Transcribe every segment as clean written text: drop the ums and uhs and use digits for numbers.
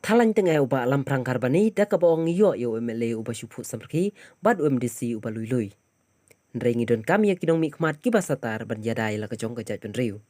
Thalan tengah uba alam perangkar bani dak kabawang yo yo MLA uba syuput samperki bad UMDC uba lui. Nrengi don kami yakinong mikmat kibasatar ban yadai la kejong kejat penriu.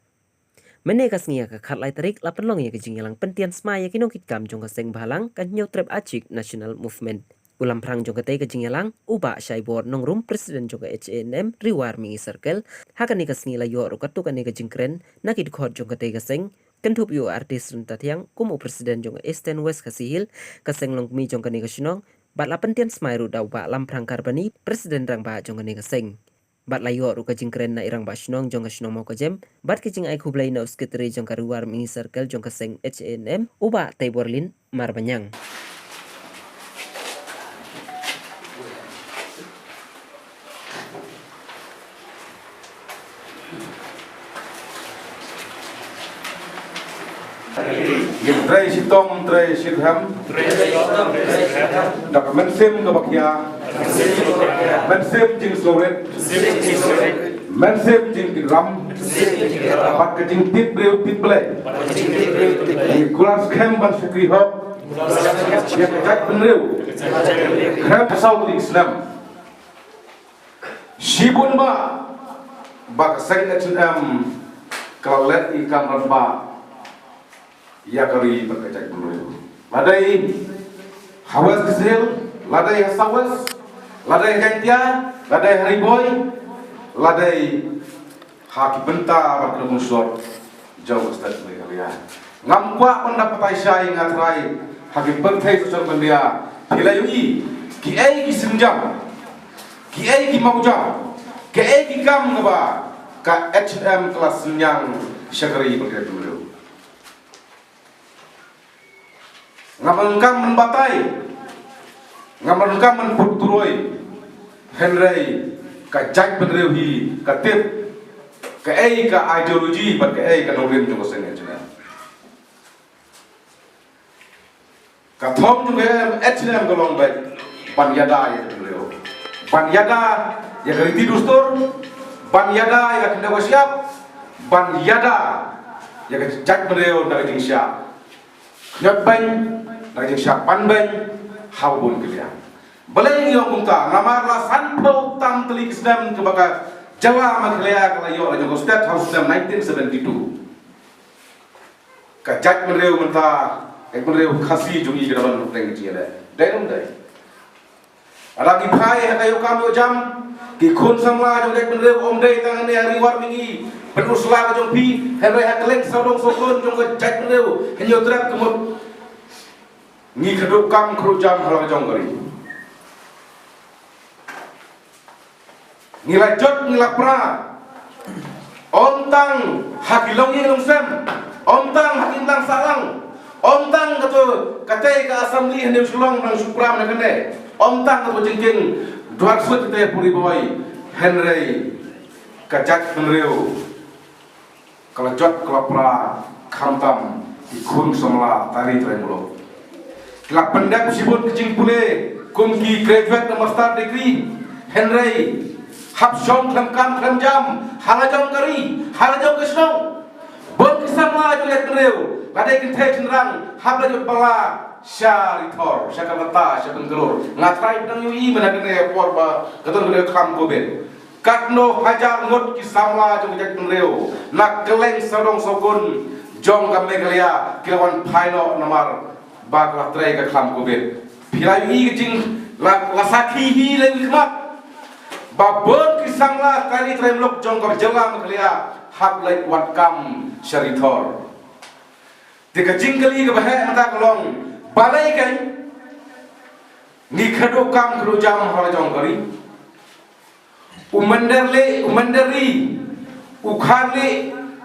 Mene kasngia ka khatlai tarik la penlong ya kejing yalang pentian sma yakinong kitkam jong kaseng bahalang kan nyo trep acik national movement. Ulam perang jong kate kejing yalang uba syai board nongrum presiden jong HNM riwar mingi circle hakan ni kasngi la yo rukatu kan ni kejing kren nakit khot jong kate kaseng kentup yo artis runtatiang kumu presiden jong Eastern West kasihil kaseng long mi jong kani kasinong bat la pentian smairu dau ba lam prangkar bani presiden rang ba jong kani kaseng bat la yo ruka jing kren na irang ba sinong jong kasinong mau kajem bat kejing ai kublai na usketri jong karuar mi circle jong kaseng HNM uba taiborlin marbanyang. Tray sitong, tray sitham, dak mensim ke bakia, mensim jing sloret, mensim jing ram, pat ke jing tit breu tit belai, kulas kem ban sukri hop, yang kejak penreu, kem pesau di Islam, shibun ba, bak seng HM, kalau let ikam raba. Ya kari berkecak dulu. Ladai hawas kecil, ladai hasawas, ladai kantia, ladai hariboy, ladai haki benta berkelu musuh jauh stad mereka. Ngamkuak pendapat Aisyah ingat rai haki bertai susur bendia. Hilayui kiai kisenjam, kiai kimaujam, kiai kikam ngaba ka HM kelas senyang syakari berkecak dulu. Ngamalkam menbatai, ngamalkam menputuroi, henrei kajak penreuhi katip, kaei ka ideologi, bat kaei ka nolim juga sengai cina. Kathom juga HM golong baik, ban yada ya penreu, ban yada ya keriti dustur, ban yada ya kena siap, ban yada ya kajak penreu nak jing siap. Nyabang lagi siapan bang habun kalian. Balai yang kumta ngamarlah sanpau tam telik sedam kebaka Jawa maklaya kalau yo lagi State House sedam 1972. Kajak mereu menta, mereu khasi jungi jerawan ruteng kecil le. Dalam dai. Lagi phai kayo kami jam ki khun samla jong dek mereu om dai tangan ni hari war mingi. Beruslah jong pi henry hakleng sodong sokon jong kajak mereu henyo trap kemut. Ni keduk kam kerujam halang jong kari. Ni lajot ni lapra. Ontang hakilong ye lungsem. Ontang hakintang salang. Ontang katu katai ke assembly hendak sulong nang supram nak kene. Ontang katu jengking duat sut kita puri boy Henry kajak penreu. Kalau jot kelapra khantam ikun semla tari tremulo. Kelak pendek sibut kecing pule kumki graduate master degree Henry hapsong kam jam halajong kari halajong kesnong bon kisama julet mereu badai kintai cenderang hablajut bala syaritor syakamata syabenggelur ngatrai pedang yui menagene porba ketur gede kam goben katno hajar ngot kisama julet mereu nak keleng sodong sogun jong kamegalia kilawan paino nomor baklah tray ke kham kubet pilai jing lasaki hi le hikmat babon kisangla kali tray mlok jong kor jelam kelia hab lai wat kam syaritor tika jingkali ke bahe mata kolong balai kan ni khado kam khro jam hala jong kari umandari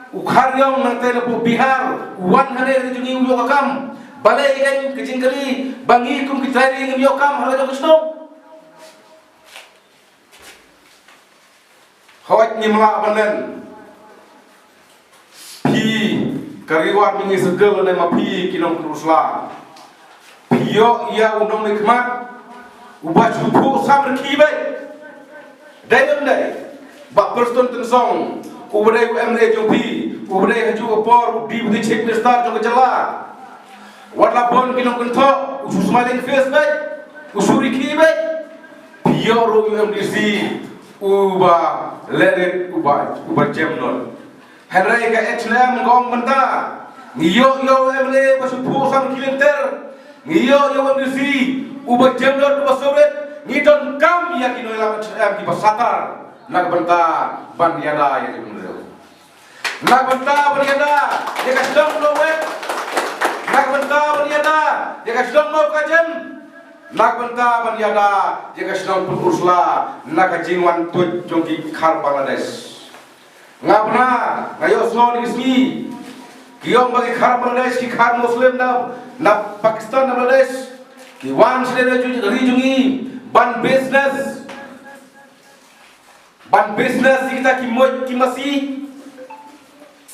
ukharyong nang tele po bihar wan hane jungi uyo kam balai kan kecing kali bangi kum kitari ngim yokam hala jong kusno hawat nyimla banen pi kariwat mingi segel ne ma pi kinong terusla piyo ia unong nikmat ubah jupu samr kibe dayum day bak perston tensong ubadai UMD jong pi ubadai haju opor di budi cek nestar jong kecela Wadlapon kinong kunto, usus maling face baik, usuri ki baik, bioro UMDC, uba ledet uba jemnon. Henry ka HLM gong benta, ngiyo emle basupu sam kilinter, ngiyo UMDC, uba jemnon uba sobet, ngidon kam ya kino ilam HLM ki basatar, nagbenta banyada ya jemnon. Nagbenta banyada, ya kasdong lowet. Nagbenta banyada, dia kasdong mau kajem. Nagbenta banyada, dia kasdong penursla, nakajingwan tuj jongki khar Bangladesh. Ngapna, ngayo sno nismi, kiyong bagi khar Bangladesh ki khar Muslim na Pakistan na Bangladesh, kiwan sila rijungi ban business kita ki masih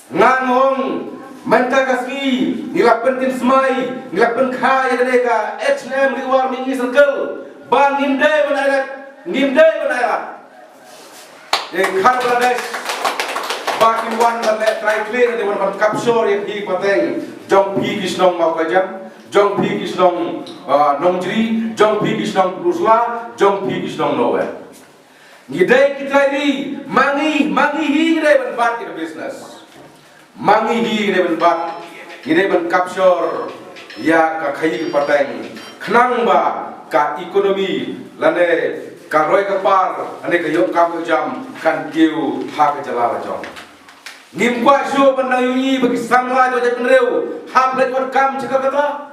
ngangong Manta kasih, nilapun tim semai, nilapun kaya mereka, HLM liwar mingi circle, ban ngimdai benairat. Khar Bangladesh, bakin wan dan try clear dengan ban capture yang hi pateng, jong pi kisnong mau kajam, jong pi kisnong nongjri, jong pi kisnong rusla, jong pi kisnong nowhere. Ngidai kita ini mangi hi ngidai ban bat in business. Mangi hi ne ban ine ban capture ya ka khai ki pateng khnang ba ka ekonomi lane ka roi ka par ane ka yok kam jam kan kiu ha ka jala la jong ngim kwa sho ban na yi bagi samla jo je penreu ha ble wat kam chika kata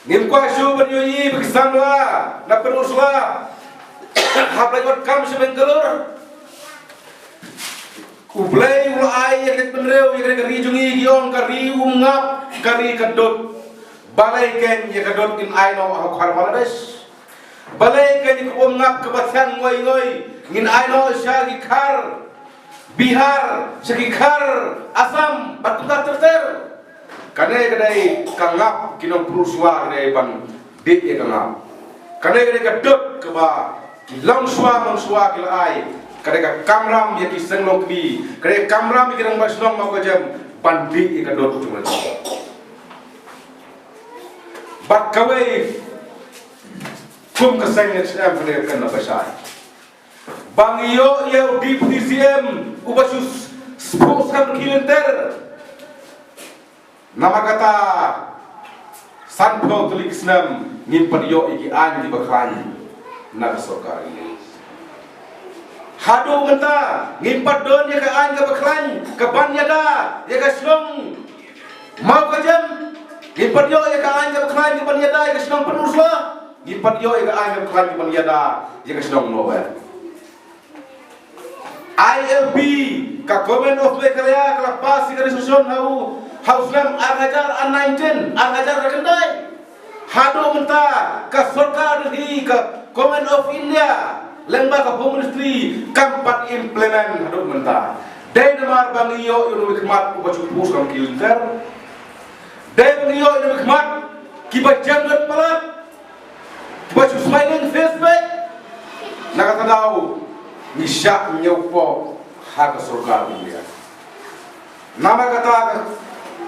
ngim kwa sho ban yi bagi samla na penusla ha ble wat kam se bengelur Ublay ulai yang penreu yang kari jungi giong kari ungap kari kadot balai ken yang kadot in aino aku khar Bangladesh balai ken yang ungap kebatang ngoi ngin aino syagi khar Bihar syagi khar Asam batuta terter kadai kangap kinong pruswa kadai ban dik ya kangap kadai kadot keba kilang swa manswa kilai kadang kamram yang kiseng longbi, kadang kamram yang kirang basnong mau kejam pandi ikan dot cuma. Bak kawai kum keseng yang sedang berdekatan apa sah. Bang iyo di PCM ubasus sponsor kilinter. Nama kata sanpro tulik senam nyimpan yo iki an di baklan nak sokar ini. Hadu menta ngimpat don ya ka an ka baklan ka banyada ya ka slong mau ka jam ngimpat yo ya ka an ka baklan ka banyada ya ka slong penusla ngimpat yo ya ka an ka baklan ka banyada ya ka slong nowhere ILB ka Government of Mekalaya ka pas ka resolution hauslam arhajar an 19 arhajar rakandai hadu menta ka sarkar di ka Government of India lembaga Home Ministry kampat implement hadut mentah. Dai namar bangiyo inu hikmat ubaju pus kam kilinter. Dai bangiyo inu hikmat kiba janggut palat. Ubaju smiling face back. Nakata daw nisyak nyaupo hak surga India. Nama kata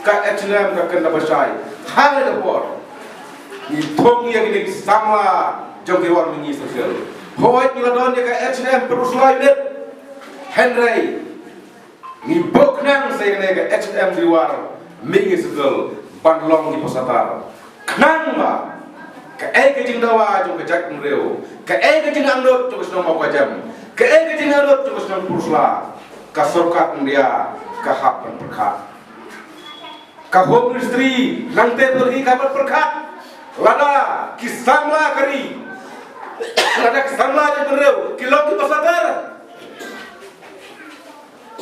ka HLM ka kena basai. Hal dapur. Itong yang ini sama jongki war mingi sosial. Hoi kiladon ya ka HLM peruslah unit Henry ni boknang saya ka HLM di war mingi segel banlong di posatar knang ba ka ai ka jingdawa jong ka jak mreu ka ai ka jing angnot jong sno mau kajam ka ai ka jing angnot jong sno peruslah ka sorkat India ka hapan perkat ka Home Ministry nang te berhi kabar perkat lada kisamla kari ada kesamla je bereu kilong ki pasatar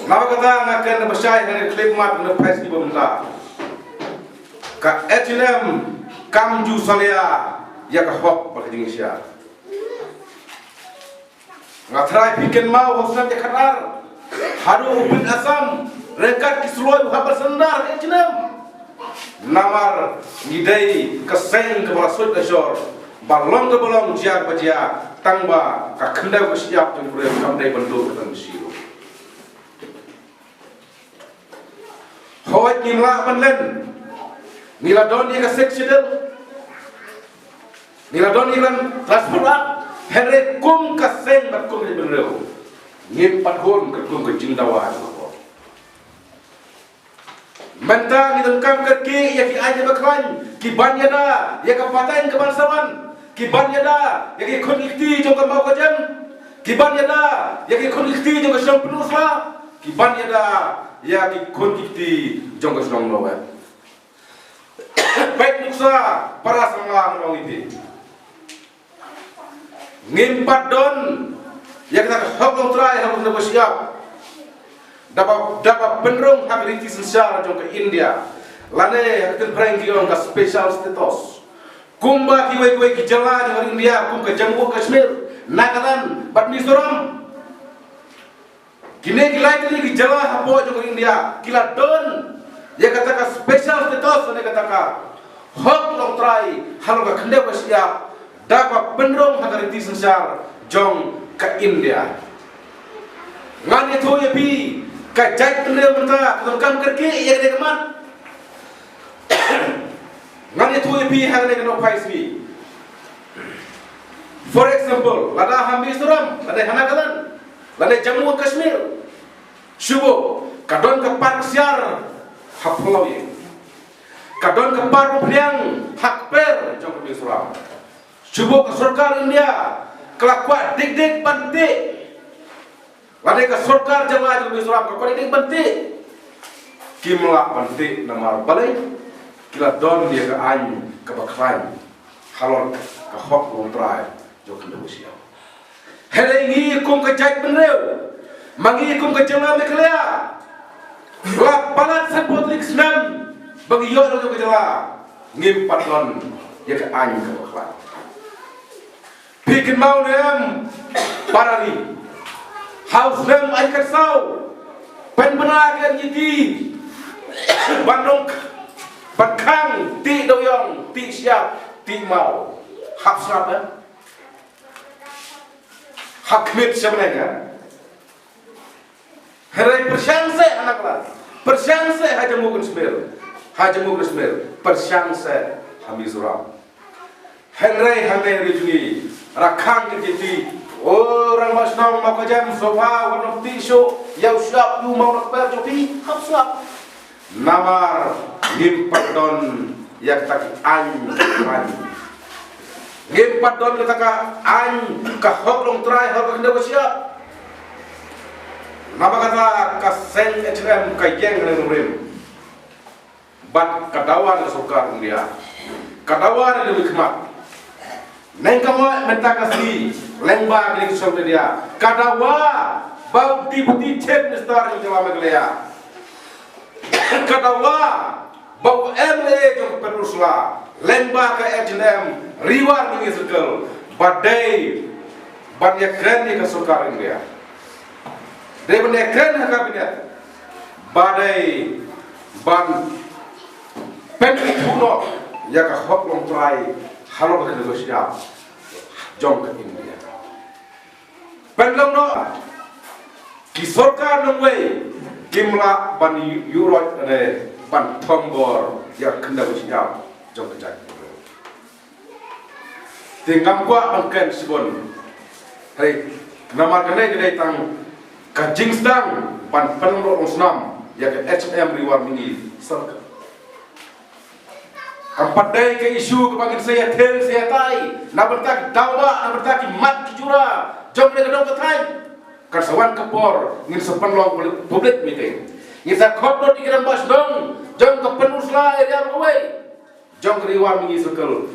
nama kata ngakan bersai dari klip mat na pres di bamla ka HLM kamju salia ya ka hok ba Indonesia ngatrai bikin mau hosna te kharar hadu bin Asam rekat kisloi habar sendar HLM namar ngidai keseng ke balasut kasor balong ke balong jiak bajia tangba ka kendai bersiap tu boleh kamdai bentuk ketang siru hawat nimla panlen Nila don dia kasek sidel. Nila don ilan transportat. Here kum kaseng bat kum di benreu. Ngimpat hon ke kum ke jingdawa. Mentang itu kam kerki ya ki aja baklan ki banyada ya ka patain ke bangsawan ki banyada ya ki kun ikti jong ka mau kajam ki banyada ya ki kun ikti jong ka syam penusla ki banyada ya ki kun ikti jong ka syam lawa baik nuksa para sangla mau itu ngimpat don ya kita hok try harus negosiasi dapat penrong hak riti secara jong ke India lane hakten prangi on ka special status kumba kiwe ki jala jong India kum ke Jammu Kashmir Nagaland bat Mizoram kini kilai ki jala hapo jong ke India kila don ya kata ka special status ne kata ka hok long try halo ka khande ko siap dapat penrong hak riti secara jong ke India ngani thoye bi kajat beliau mentah tukang kerki yang dia kemat ngan itu ipi hang dia kena paisbi for example lada hambi suram lada Nagaland lada Jammu Kashmir syubo kadon ke park siar hak pulau ye kadon ke park priang hak per jong ke suram syubo ke sarkar India kelakuan dik-dik bantik lada ke sarkar jamaah jong ke suram kelakuan dik bantik kimla bantik namar balai kila don dia ke anyu ke bakran halor ke hok lontrai jong ke usia hele ngi kum ke jait benreu mangi kum ke jama meklea la palat sapotlik snam bagi yo jong ke jala ngimpat don dia ke anyu ke bakran bikin mau nem parali Haus nem ay karsau penbenagan yiti bandung bakang ti doyong ti siap ti mau hak serapa hak mit sebenarnya herai persyangse anak lah persyangse haja mungkin semir persyangse hamizuram herai hamai rijuni rakang yiti orang masnam makajam sofa warna tisu yau siap yu mau nak bayar joki hap siap namar ngimpat don yak tak an ngimpat don kita ka an ka hok long try hok kena siap nama kata ka sen HM ka yeng rim bat kadawan sokar India kadawan lebih kemat neng kamu minta kasih lembah di sosial media kadawa bau di chat nestar yang jalan meglea kadawa bau MLA yang penusla lembah ke HM riwar ini circle badai banyak keren di kesukar India dari banyak keren kabinet badai ban penting kuno ya ke hok long try halo ke negosiasi jong ke India penlong no ki sarkar nongwe kimla ban euro ne ban tombor ya kena negosiasi jong ke jai tingam kwa angken sibon hai nama kene gede tang ka jingstang ban penlong snam ya ke HM riwar mini sarkar Kampadai ke isu kebagian saya tel saya tai, nak bertak dawa, nak bertak mat kijura, jom mereka dong ketai. Karsawan kepor, ngin sepenlong publik meeting. Ngin sa khotbot ikiran bas dong, jom ke penusla area away, jom keriwan mengi circle,